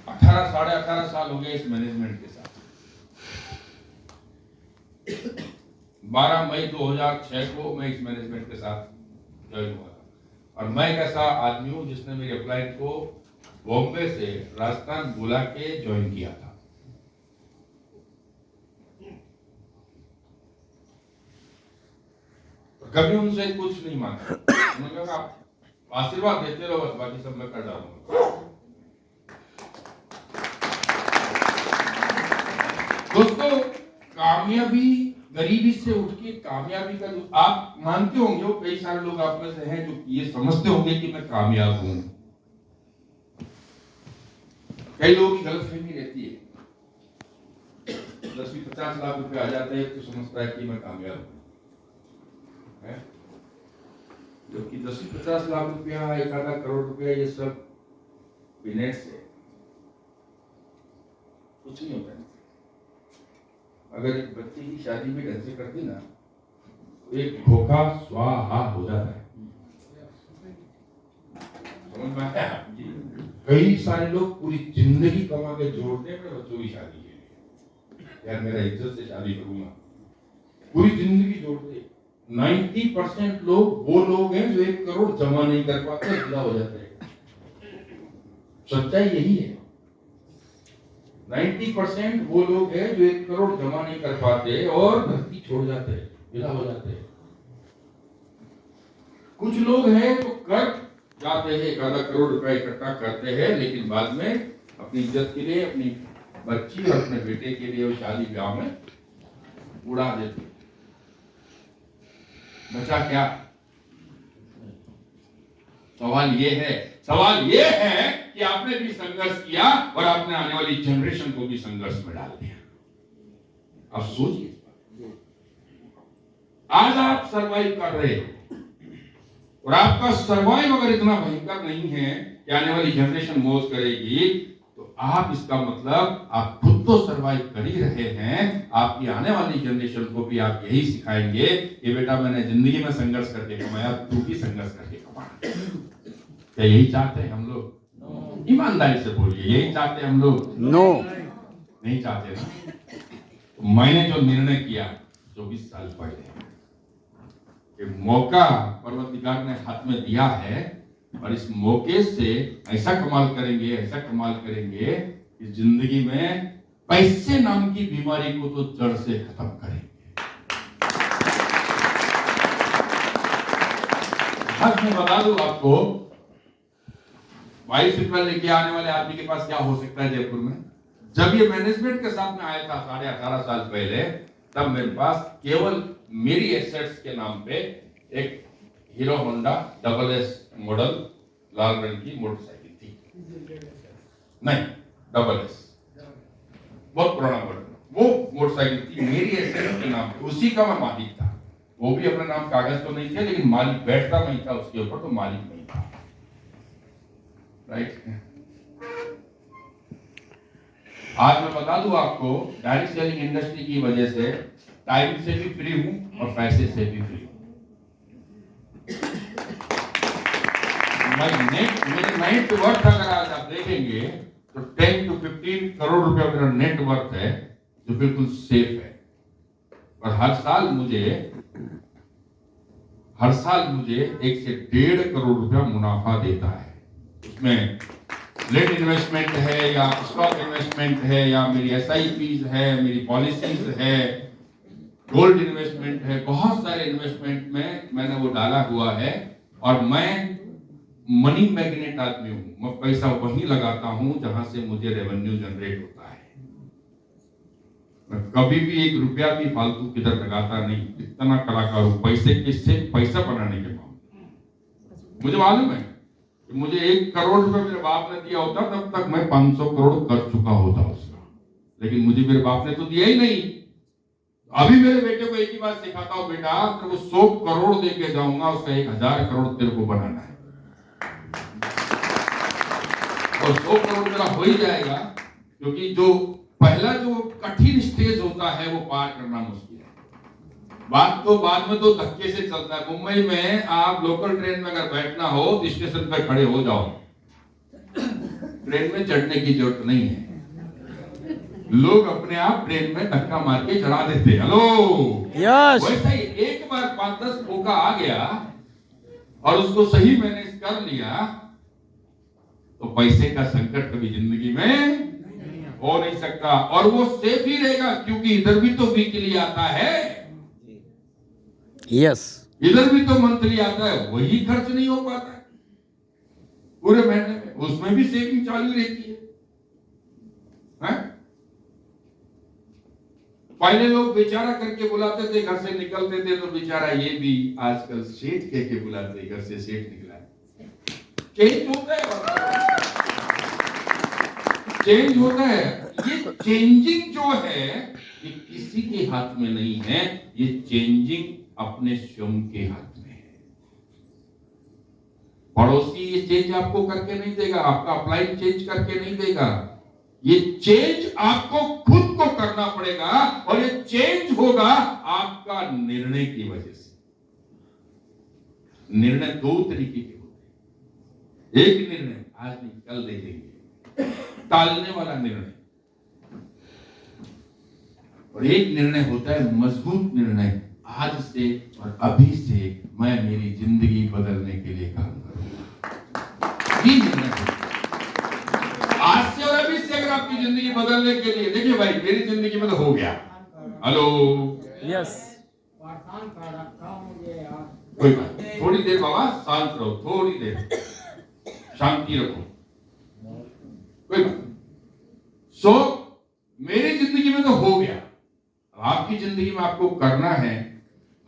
18 साढ़े 18 साल हो गए इस मैनेजमेंट के साथ। 12 मई 2006 को मैं इस मैनेजमेंट के साथ ज्वाइन हुआ था। और मैं एक ऐसा आदमी हूं जिसने मेरी अपलाइन को बॉम्बे से राजस्थान बुला के ज्वाइन किया था। कभी उनसे कुछ नहीं मांगा। उन्होंने कहा आप आशीर्वाद देते रहो, बस बाकी सब मैं कर डालूंगा। दोस्तों, कामयाबी गरीबी से उठ के कामयाबी का जो आप मानते होंगे, कई सारे लोग आप में से हैं जो ये समझते होंगे कि मैं कामयाब हूं। कई लोगों की गलतफहमी रहती है, 10-50 लाख रुपए आ जाते हैं तो समझता है कि मैं कामयाब हूं, जबकि 10-50 लाख रुपया, 1 करोड़ रुपया, ये सब पीनेट्स है, कुछ नहीं होता है। अगर एक बच्चे की शादी भी ढंग से करती ना, तो एक धोखा स्वाहा हो जाता है। समझ में आया? कई सारे लोग पूरी जिंदगी कमा के जोड़ते हैं अपने बच्चों की शादी के लिए। यार मेरा इज्जत से शादी करूंगा, पूरी जिंदगी जोड़ते। 90% लोग वो लोग हैं जो 1 करोड़ जमा नहीं कर पाते, विदा हो जाते हैं। सच्चाई यही है। 90% वो लोग हैं जो 1 करोड़ जमा नहीं कर पाते और धरती छोड़ जाते हैं, विदा हो जाते हैं। कुछ लोग हैं जो कर जाते हैं, 1 करोड़ रुपए इकट्ठा करते हैं, लेकिन बाद में अपनी इज्जत के लिए, अपनी बच्ची और अपने बेटे के लिए वो शादी ब्याह में उड़ा देते हैं। बचा क्या? सवाल ये है कि आपने भी संघर्ष किया और आपने आने वाली जनरेशन को भी संघर्ष में डाल दिया। अब सोचिए, आज आप सरवाइव कर रहे हो और आपका सरवाइव अगर इतना भयंकर नहीं है कि आने वाली जनरेशन मौज करेगी, तो आप इसका मतलब आप खुद तो सरवाइव कर ही रहे हैं, आपकी आने वाली जनरेशन को भी आप यही सिखाएंगे कि बेटा मैंने जिंदगी में संघर्ष करके कमाया, तू भी संघर्ष करके कमा। क्या यही चाहते हैं हम लोग? ईमानदारी से बोलिए, यही चाहते हैं हम लोग? नो, नहीं चाहते ना। तो मैंने जो निर्णय किया 24 साल पहले, कि मौका परवरदिगार ने हाथ में दिया है और इस मौके से ऐसा कमाल करेंगे कि जिंदगी में पैसे नाम की बीमारी को तो जड़ से खत्म करेंगे। आज मैं बता दूं आपको, 22 रुपए लेके आने वाले आदमी के पास क्या हो सकता है जयपुर में। जब ये मैनेजमेंट के साथ में आया था 18.5 साल पहले, तब मेरे पास केवल मेरी एसेट्स के नाम पे एक हीरो होंडा SS मॉडल लाल रंग की मोटरसाइकिल थी। नहीं, SS, बहुत पुराना मॉडल, वो मोटरसाइकिल थी मेरी एसेट्स के नाम पे, उसी का मैं मालिक था। वो भी अपने नाम कागज तो नहीं थे, लेकिन मालिक बैठता नहीं था उसके ऊपर, तो मालिक नहीं था। राइट? आज मैं बता दूं आपको, डायरेक्ट सेलिंग इंडस्ट्री की वजह से टाइम से भी फ्री हूं और पैसे से भी फ्री हूं। मेरे नेट वर्थ अगर आज आप देखेंगे तो 10 to 15 करोड़ रुपया मेरा नेट वर्थ है, जो बिल्कुल सेफ है। और हर साल मुझे 1 से 1.5 करोड़ रुपया मुनाफा देता है। उसमें लेट इन्वेस्टमेंट है या स्टॉक इन्वेस्टमेंट है या मेरी SIPs है, मेरी पॉलिसीज है, गोल्ड इन्वेस्टमेंट है, बहुत सारे इन्वेस्टमेंट में मैंने वो डाला हुआ है। और मैं मनी मैग्नेट आदमी हूं, मैं पैसा वहीं लगाता हूं जहां से मुझे रेवेन्यू जनरेट होता है। मैं कभी भी 1 रुपया भी फालतू किधर लगाता नहीं। इतना कलाकार हूं पैसे पैसा बनाने के मामले। मुझे मालूम है कि मुझे 1 करोड़ रुपए मेरे बाप ने दिया होता, तब तक मैं 500 करोड़ कर चुका होता उसका, लेकिन मुझे मेरे बाप ने तो दिया ही नहीं। अभी मेरे बेटे को एक ही बात सिखाता हूं, बेटा तेरे को 100 करोड़ देके जाऊंगा, उसका 1000 करोड़ तेरे को बनाना है। और 100 करोड़ मेरा हो ही जाएगा, क्योंकि जो पहला जो कठिन स्टेज होता है वो पार करना मुश्किल है। बाद में तो धक्के से चलता है। मुंबई में आप लोकल ट्रेन में अगर बैठना हो तो स्टेशन पर खड़े हो जाओ, ट्रेन में चढ़ने की जरूरत नहीं है। लोग अपने आप ट्रेन में धक्का मार के चढ़ा देते। Hello yes. वैसा ही एक बार 5-10 मौका आ गया और उसको सही मैनेज कर लिया तो पैसे का संकट कभी जिंदगी में हो नहीं सकता, और वो सेफ ही रहेगा, क्योंकि इधर भी तो वीकली आता है, यस। इधर भी तो मंथली आता है, वही खर्च नहीं हो पाता है पूरे महीने में, उसमें भी सेविंग चालू रहती है। पहले लोग बेचारा करके बुलाते थे, घर से निकलते थे तो बेचारा, ये भी आजकल सेठ कह के बुलाते, घर से सेठ निकला है। चेंज होता है, चेंज होता है। ये चेंजिंग जो है ये किसी के हाथ में नहीं है, ये चेंजिंग अपने स्वयं के हाथ में है। पड़ोसी ये चेंज आपको करके नहीं देगा, आपका अप्लाइन चेंज करके नहीं देगा, ये चेंज आपको खुद को करना पड़ेगा, और ये चेंज होगा आपका निर्णय की वजह से। निर्णय दो तरीके के होते हैं, एक निर्णय आज नहीं कल ले लेंगे, टालने वाला निर्णय, और एक निर्णय होता है मजबूत निर्णय, आज से और अभी से मैं मेरी जिंदगी बदलने के लिए काम करूंगा। ये निर्णय होता है आज से और अभी से। अगर आपकी जिंदगी बदलने के लिए, देखिए भाई मेरी जिंदगी में तो हो गया, हेलो यस। कोई बात, थोड़ी देर बाबा शांत रहो, थोड़ी देर शांति रखो, कोई बात। सो मेरी जिंदगी में तो हो गया, आपकी जिंदगी में आपको करना है,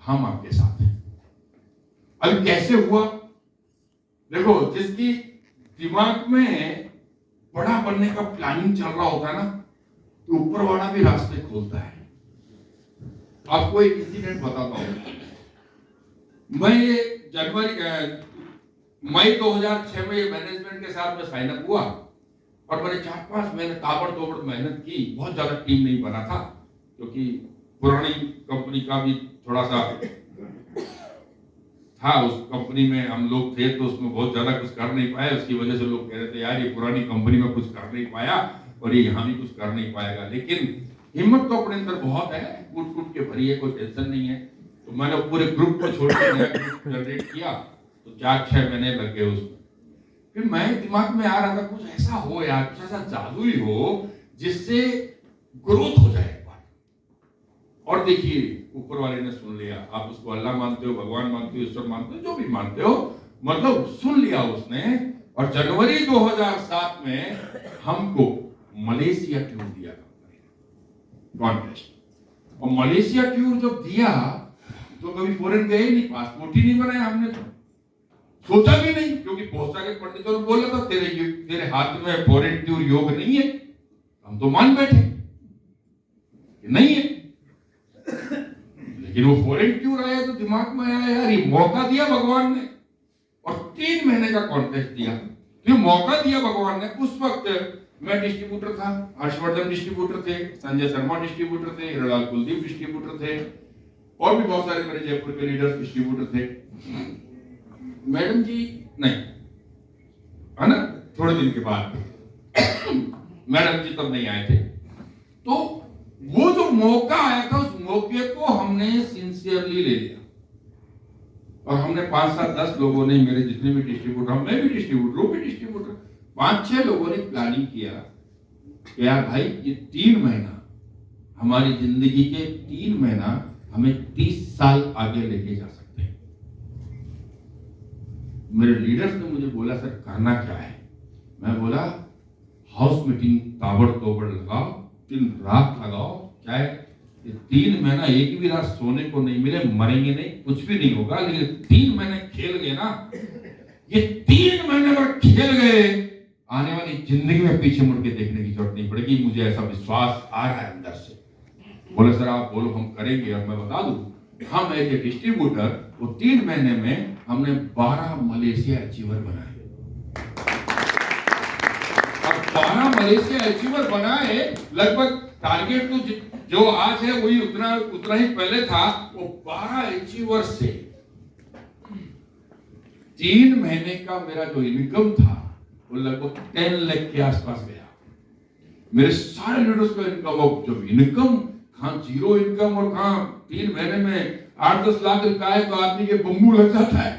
हम आपके साथ हैं। अब कैसे हुआ? देखो, जिसकी दिमाग में बड़ा बनने का प्लानिंग चल रहा होता है ना, तो ऊपर वाला भी रास्ते खोलता है। आपको एक इंसिडेंट बताता हूं। मैं ये मई 2006 में मैनेजमेंट के साथ में साइन अप हुआ, और मैंने 4-5 महीने ताबड़तोड़ मेहनत की। बहुत ज्यादा टीम नहीं बना था, क्योंकि पुरानी कंपनी का भी थोड़ा सा था, उस कंपनी में हम लोग थे, तो उसमें बहुत ज्यादा कुछ कर नहीं पाए। उसकी वजह से लोग कह रहे थे यार ये पुरानी कंपनी में कुछ कर नहीं पाया और ये यहाँ भी कुछ कर नहीं पाएगा। लेकिन हिम्मत तो अपने अंदर बहुत है, कूट कूट के भरी है, कोई टेंशन नहीं है। तो मैंने पूरे ग्रुप को छोड़ के नया ग्रुप जनरेट किया, तो 4-6 महीने लग गए उसमें। फिर मैं दिमाग में आ रहा था कुछ ऐसा हो यार, कुछ ऐसा जादू ही हो जिससे ग्रोथ हो जाए। और देखिए ऊपर वाले ने सुन लिया, आप उसको अल्लाह मानते हो, भगवान मानते हो, ईश्वर मानते हो, जो भी मानते हो, मतलब सुन लिया उसने। और जनवरी 2007 में हमको मलेशिया टूर दिया कॉन्टेस्ट, और मलेशिया टूर जब दिया तो कभी फॉरेन गए ही नहीं, पासपोर्ट ही नहीं बनाया हमने, तो सोचा भी नहीं, क्योंकि बहुत सारे पंडितों ने बोला था तेरे हाथ में फॉरेन टूर योग नहीं है। हम तो मान बैठे नहीं है, लेकिन वो फॉरेन टूर आया तो दिमाग में आया यार ये मौका दिया भगवान ने, और 3 महीने का कॉन्टेस्ट दिया। तो मौका दिया भगवान ने। उस वक्त मैं डिस्ट्रीब्यूटर था, हर्षवर्धन डिस्ट्रीब्यूटर थे, संजय शर्मा डिस्ट्रीब्यूटर थे, हिरलाल कुलदीप डिस्ट्रीब्यूटर थे, और भी बहुत सारे मेरे जयपुर के लीडर्स डिस्ट्रीब्यूटर थे। मैडम जी नहीं है ना, थोड़े दिन के बाद मैडम जी तब नहीं आए थे। तो वो जो मौका आया था, उस मौके को हमने सिंसियरली ले लिया, और हमने 5-7-10 लोगों ने, मेरे जितने भी डिस्ट्रीब्यूटर, मैं भी डिस्ट्रीब्यूटर, वो भी डिस्ट्रीब्यूटर, 5-6 लोगों ने प्लानिंग किया कि यार भाई ये 3 महीना हमारी जिंदगी के 3 महीना हमें 30 साल आगे लेके जा सकते हैं। मेरे लीडर्स ने मुझे बोला सर करना क्या है? मैं बोला हाउस मीटिंग ताबड़तोड़ लगाओ, दिन रात लगाओ, चाहे ये 3 महीना एक भी रात सोने को नहीं मिले, मरेंगे नहीं, कुछ भी नहीं होगा, लेकिन 3 महीने खेल गए ना, ये 3 महीने अगर खेल गए, आने वाली जिंदगी में पीछे मुड़ के देखने की जरूरत नहीं पड़ेगी। मुझे ऐसा विश्वास आ रहा है अंदर से। बोले सर आप बोलो हम करेंगे। और मैं बता दूं, हम एज ए डिस्ट्रीब्यूटर वो 3 महीने में हमने 12 मलेशिया अचीवर बनाए, और 12 मलेशिया अचीवर बनाए। लगभग टारगेट तो जो आज है वही उतना ही पहले था। वो 12 अचीवर से 3 महीने का मेरा जो इनकम था वो लगभग 10 लाख के आसपास गया। मेरे सारे लीडर्स का इनकम, अब जब इनकम कहाँ जीरो इनकम और कहाँ 3 महीने में 8-10 लाख का है तो आदमी के बम्बू लग जाता है,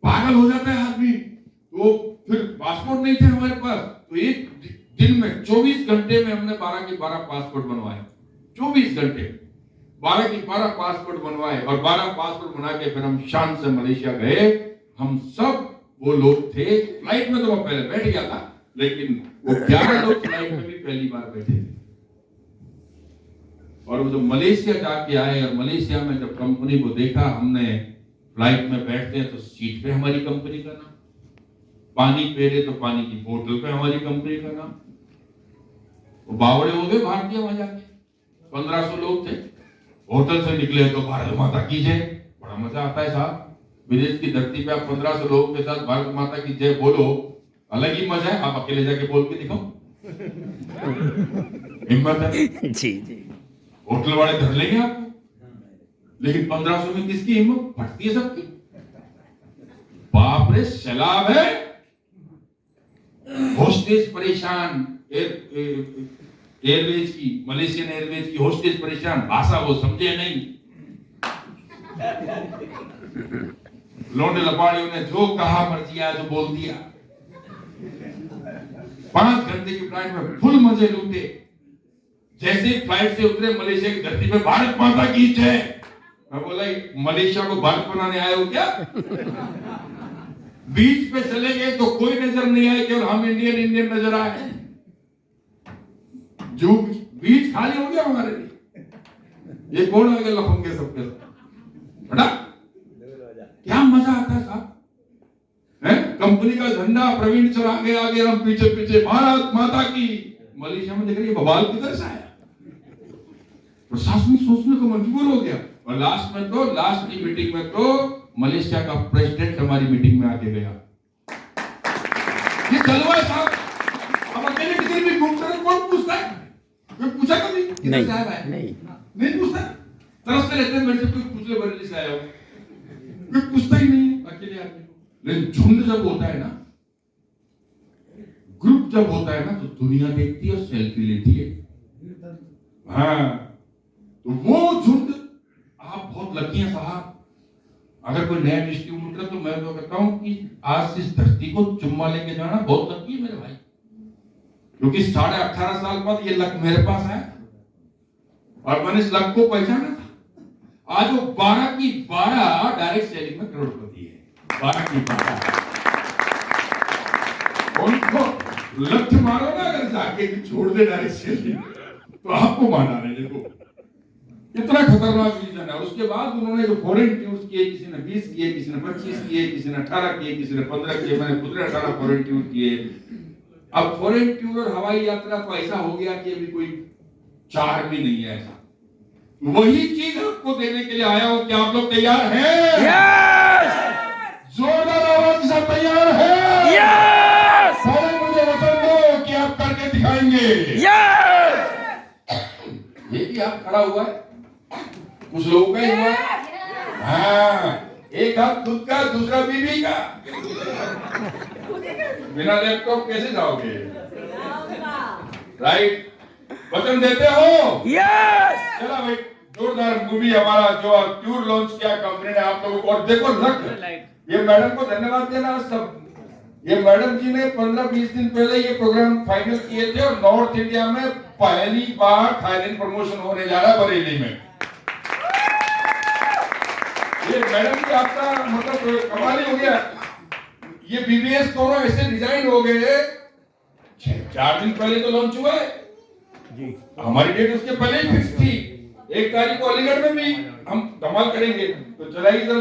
पागल हो जाता है आदमी। तो फिर पासपोर्ट नहीं थे हमारे पास, तो एक दिन में 24 घंटे में हमने 12 के 12 पासपोर्ट बनवाए। 24 घंटे 12 के 12 पासपोर्ट बनवाए और 12 पासपोर्ट बना के फिर हम शान से मलेशिया गए। हम सब वो लोग थे, फ्लाइट में तो मैं पहले बैठ गया था, लेकिन वो 11 लोग फ्लाइट में भी पहली बार बैठे थे। और वो जो मलेशिया जाके आए और मलेशिया में जब कंपनी को देखा, हमने फ्लाइट में बैठते हैं तो सीट पे हमारी कंपनी का नाम, पानी पी रहे तो पानी की बोतल पे हमारी कंपनी का नाम। वो बावड़े हो गए भारतीय वहां जाके, 1500 लोग थे, होटल से निकले तो भारत माता की जय। बड़ा मजा आता है साहब, विदेश की धरती पे आप 1500 लोगों के साथ भारत माता की जय बोलो, अलग ही मजा है। आप अकेले जाके बोल के दिखाओ, हिम्मत है जी जी। होटल वाले धर लेंगे आपको, लेकिन 1500 में किसकी हिम्मत फटती है सबकी। बाप रे, सैलाब है। होस्टेस परेशान, एयरवेज की, मलेशियन एयरवेज की होस्टेस परेशान, भाषा वो समझे नहीं। लौंडे लपाड़ियों ने जो कहा मर्जी आज बोल दिया। 5 घंटे की फ्लाइट में फुल मजे लूटे। जैसे ही फ्लाइट से उतरे मलेशिया की धरती पे भारत माता की जय। मैं बोला मलेशिया को भारत बनाने आए हो क्या? बीच पे चले गए तो कोई नजर नहीं आए, केवल हम इंडियन नजर आए। जो बीच खाली हो गया हमारे लिए। ये कौन आ गया लफंगे सबके साथ, बड़ा क्या मजा आता है साहब। कंपनी का झंडा प्रवीण चला गया आगे, हम पीछे पीछे भारत माता की। मलेशिया में देख रही बवाल किधर से आया, प्रशासन सोचने को मजबूर हो गया। और लास्ट की मीटिंग में तो मलेशिया का प्रेसिडेंट हमारी मीटिंग में आके गया। ये जलवा है साहब, अब अकेले किधर भी घूमते रहे, कौन पूछता है? कोई पूछा कभी? नहीं पूछता। तरसते रहते हैं मेरे से, कोई पूछ ले बरेली से आया हो, कोई पूछता ही नहीं अकेले आदमी को। लेकिन झुंड जब होता है ना, ग्रुप जब होता है ना, तो दुनिया देखती है और सेल्फी लेती है। हाँ, तो वो झुंड, आप बहुत लकी हैं साहब। अगर कोई नया डिस्ट्रीब्यूटर तो मैं तो कहता हूं कि आज से इस धरती को चुम्मा लेके जाना बहुत लकी है मेरे भाई, क्योंकि 18.5 साल बाद ये लक मेरे पास आया और मैंने इस लक को पहचाना था। आज वो 12 की 12 डायरेक्ट सेलिंग में करोड़पति है। 12 की 12 उनको लठ मारो ना अगर जाके छोड़ दे डायरेक्ट सेलिंग, तो आपको माना नहीं। देखो इतना खतरनाक रीजन है। और उसके बाद उन्होंने जो फॉरेन टूर्स किए, किसी ने 20 किए, किसी ने 25 किए, किसी ने 18 किए, किसी ने 15 किए, मैंने खुद 18 फॉरेन टूर किए। अब फॉरेन टूर और हवाई यात्रा तो ऐसा हो गया कि अभी कोई चार भी नहीं है ऐसा। वही चीज आपको देने के लिए आया हूं कि आप लोग तैयार हैं? यस! जोरदार आवाज के साथ तैयार हैं? यस! सारे मुझे वचन दो कि आप करके दिखाएंगे। यस! ये भी आप खड़ा हुआ है, कुछ लोगों का ही हुआ। हाँ, एक हाथ खुद का, दूसरा बीवी का। बिना लैपटॉप कैसे जाओगे? राइट, वचन देते हो? यस! चला भाई, जोरदार मूवी हमारा जो टूर लॉन्च किया कंपनी ने आप लोगों को। और देखो लक, ये मैडम को धन्यवाद देना सब। ये मैडम जी ने 15-20 दिन पहले ये प्रोग्राम फाइनल किए थे और नॉर्थ इंडिया में पहली बार थाईलैंड प्रमोशन होने जा रहा है बरेली में। ये मैडम की आपका मतलब कमाल ही हो गया। ये बीबीएस दोनों ऐसे डिजाइन हो गए, 4 दिन पहले तो लॉन्च हुआ है जी। हमारी डेट उसके पहले ही फिक्स थी। 1 तारीख को अलीगढ़ में भी हम धमाल करेंगे। तो चलाइए जरा।